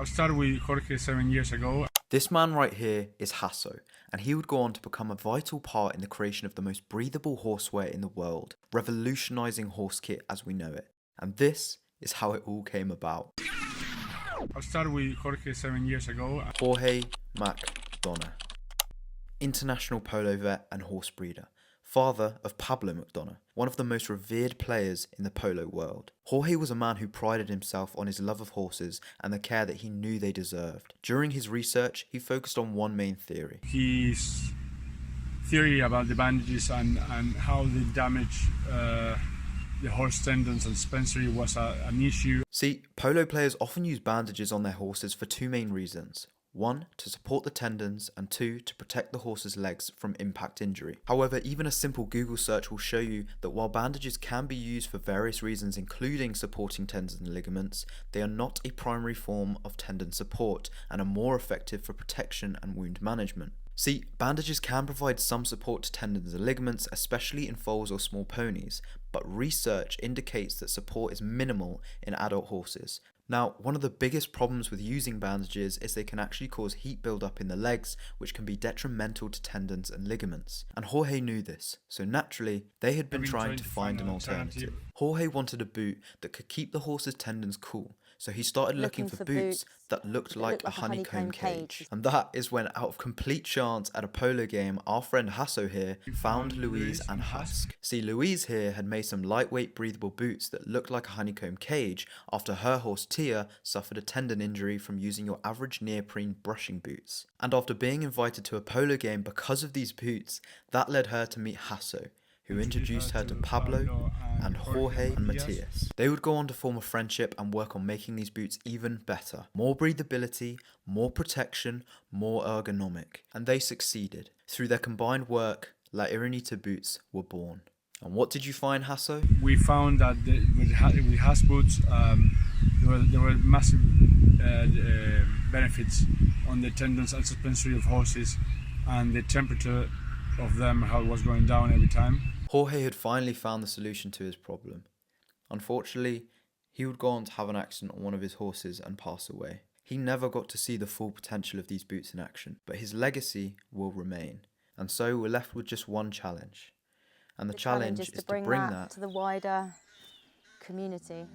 I started with Jorge 7 years ago. This man right here is Hasso, and he would go on to become a vital part in the creation of the most breathable horseware in the world, revolutionising horse kit as we know it. And this is how it all came about. I started with Jorge 7 years ago. Jorge McDonough, international polo vet and horse breeder, father of Pablo McDonough, one of the most revered players in the polo world. Jorge was a man who prided himself on his love of horses and the care that he knew they deserved. During his research, he focused on one main theory. His theory about the bandages and how they damage the horse tendons and suspensory was an issue. See, polo players often use bandages on their horses for two main reasons. One, to support the tendons, and two, to protect the horse's legs from impact injury. However, even a simple Google search will show you that while bandages can be used for various reasons including supporting tendons and ligaments, they are not a primary form of tendon support and are more effective for protection and wound management. See, bandages can provide some support to tendons and ligaments, especially in foals or small ponies, but research indicates that support is minimal in adult horses. Now, one of the biggest problems with using bandages is they can actually cause heat buildup in the legs, which can be detrimental to tendons and ligaments. And Jorge knew this, so naturally, they had been trying to find an alternative. Jorge wanted a boot that could keep the horse's tendons cool, so he started looking for boots that looked like a honeycomb cage. And that is when, out of complete chance at a polo game, our friend Hasso here found Louise and HUSK. See, Louise here had made some lightweight breathable boots that looked like a honeycomb cage after her horse Tia suffered a tendon injury from using your average neoprene brushing boots. And after being invited to a polo game because of these boots, that led her to meet Hasso, who introduced her to Pablo and Jorge and Matthias. They would go on to form a friendship and work on making these boots even better. More breathability, more protection, more ergonomic. And they succeeded. Through their combined work, La Ironita boots were born. And what did you find, Hasso? We found that with HUSK boots, there were massive benefits on the tendons and suspensory of horses, and the temperature of them, how it was going down every time. Jorge had finally found the solution to his problem. Unfortunately, he would go on to have an accident on one of his horses and pass away. He never got to see the full potential of these boots in action, but his legacy will remain. And so we're left with just one challenge. And the challenge is to bring that to the wider community.